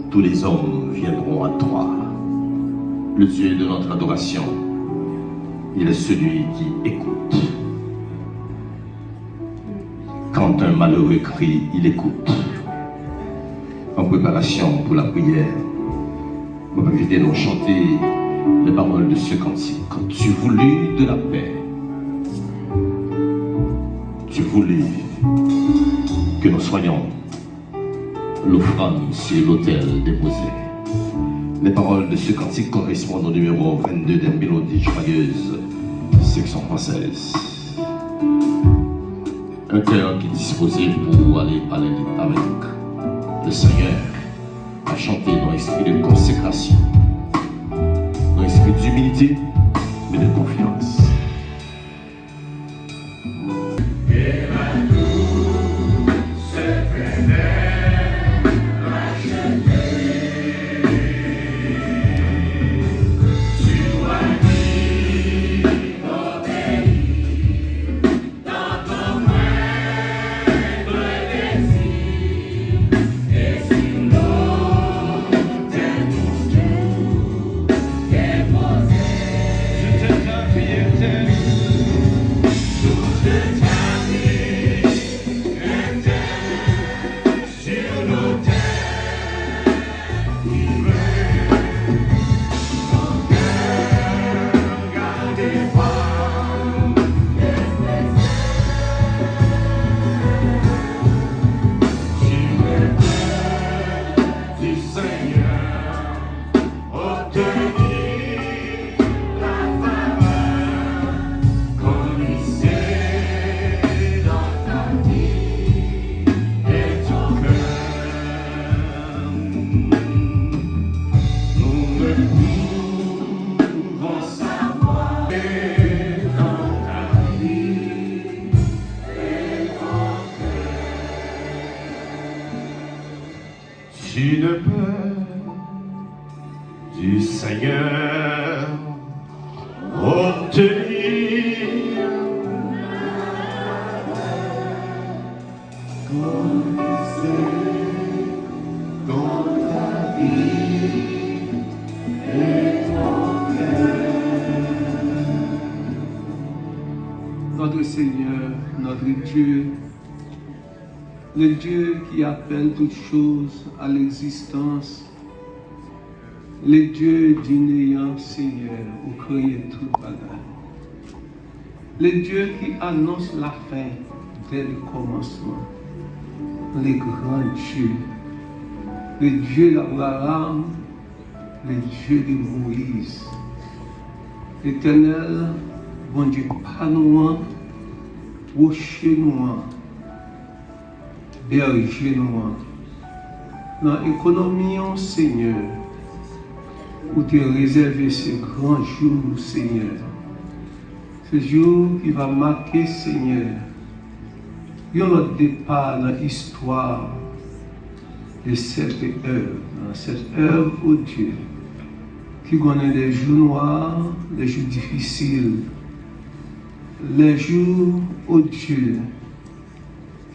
tous les hommes viendront à toi. Le Dieu de notre adoration, il est celui qui écoute. Quand un malheureux crie, il écoute. En préparation pour la prière, nous allons chanter les paroles de ce cantique. Quand tu voulus de la paix, tu voulus que nous soyons l'offrande sur l'autel déposé. Les paroles de ce cantique correspondent au numéro 22 des Mélodies Joyeuses, section française. Un cœur qui est disposé pour aller parler avec le Seigneur, à chanter dans l'esprit de consécration, dans l'esprit d'humilité, mais de confiance. Une peur du Seigneur obtenir dans ta vie et ton cœur. Notre Seigneur, notre Dieu, le Dieu qui appelle toutes choses à l'existence, le Dieu du néant, Seigneur, où créer toute bagarre. Le Dieu qui annonce la fin dès le commencement. Le grand Dieu, le Dieu d'Abraham, le Dieu de Moïse. L'Éternel, bon Dieu, pas nous, rocher nous, berger nous, dans l'économie, Seigneur, où tu as réservé ce grand jour, Seigneur. Ce jour qui va marquer, Seigneur, notre départ dans l'histoire de cette œuvre, dans cette œuvre, oh Dieu, qui connaît des jours noirs, des jours difficiles, les jours, oh Dieu,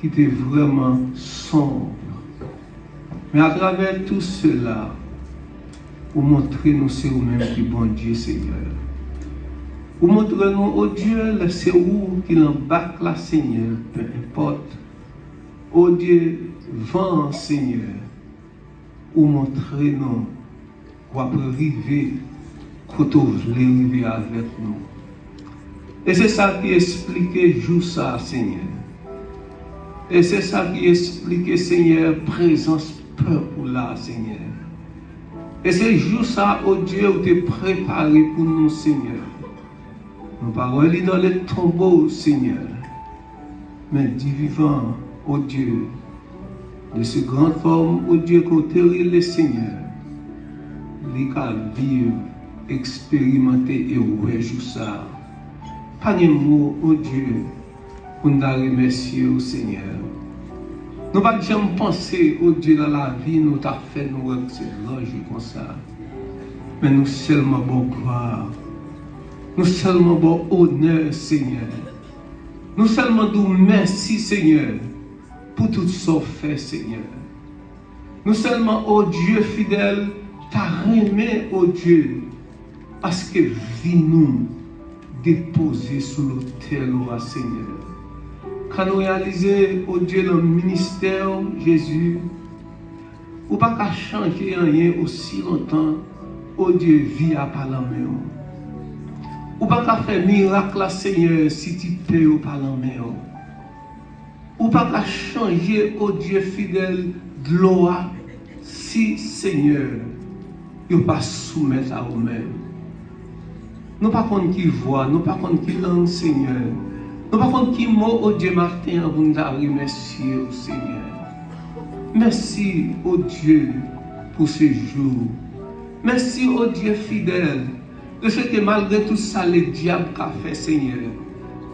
qui étaient vraiment sombres. Mais à travers tout cela, vous montrez-nous c'est vous-même qui bon Dieu, Seigneur. Vous montrez-nous, oh Dieu, c'est où qui l'embarque la Seigneur, peu importe. Oh Dieu, vent, Seigneur, vous montrez-nous, vous arriver, quand vous voulez arriver avec nous. Et c'est ça qui explique jour ça, Seigneur. Et c'est ça qui explique, Seigneur, présence peuple là, Seigneur. Et c'est jour ça, oh Dieu, où tu es préparé pour nous, Seigneur. Nos paroles dans les tombeaux, Seigneur. Mais du vivant, oh Dieu, de ce grand homme, oh Dieu, côté le Seigneur, les cas vivre, expérimenter et réjouir ça. Pas de mots, oh Dieu, pour nous remercier au Seigneur. Nous ne pouvons jamais penser, oh Dieu, dans la vie, nous t'as fait nous excellents comme ça. Mais nous seulement bon gloire. Nous seulement bon honneur, Seigneur. Nous seulement nous merci, Seigneur, pour tout ce fait, Seigneur. Non seulement, oh Dieu fidèle, t'as aimé, oh Dieu, parce que vie nous déposer sous l'autel, oh Seigneur. Quand nous réalisons, oh Dieu, le ministère, Jésus, ou pas qu'à changer rien aussi longtemps, oh Dieu, vie à pas la main. Ou pas qu'à faire miracle, Seigneur, si tu payes au pas la main. Ou pas qu'à changer, oh Dieu fidèle, de l'eau, si, Seigneur, vous ne pas soumettre à vous-même. Nous pas contre qui voit, nous pas contre qui langue, Seigneur. Nous pas contre qui mot, oh Dieu Martin, vous nous merci, oh Seigneur. Merci, oh Dieu, pour ce jour. Merci, oh Dieu fidèle, de ce que malgré tout ça, le diable a fait, Seigneur.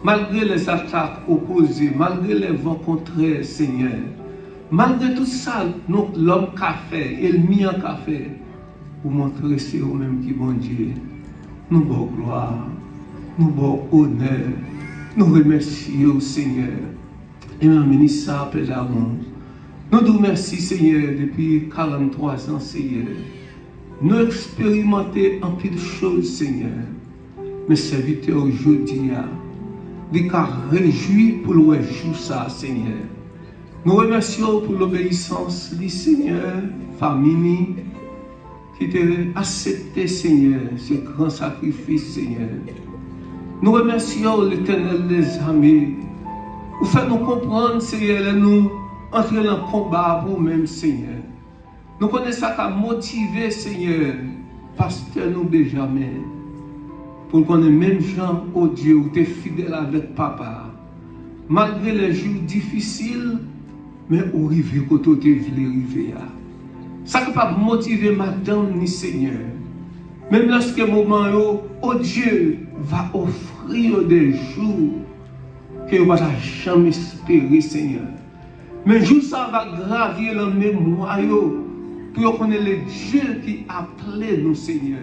Malgré les attaques opposées, malgré les vents contraires, Seigneur. Malgré tout ça, l'homme qu'a fait, et le mien qu'a fait, pour montrer c'est vous-même qui bon Dieu. Nous bon gloire, nous bon honneur, nous remercions, Seigneur. Et nous ministre ça, Père d'amour. Nous nous remercions, Seigneur, depuis 43 ans, Seigneur. Nous expérimentons un peu de choses, Seigneur. Mes serviteurs aujourd'hui, ils sont réjouis pour le jour ça, Seigneur. Nous remercions pour l'obéissance du Seigneur, famille, qui t'a accepté, Seigneur, ce grand sacrifice, Seigneur. Nous remercions l'Éternel des amis. Vous faites nous comprendre, Seigneur, nous entrer dans le combat pour nous-mêmes, Seigneur. Nous connaissons ça qui a motivé, Seigneur, pasteur nous Benjamin, pour qu'on ait même gens, oh Dieu, où tu es fidèle avec papa. Malgré les jours difficiles, mais où arriver quand tu voulais arriver. Ça ne peut pas motiver madame ni Seigneur. Même lorsque le moment, oh Dieu, va offrir des jours que vous ne pouvez jamais espérer, Seigneur. Mais jour ça va gravir la mémoire pour connaître le Dieu qui a appelé nous, Seigneur.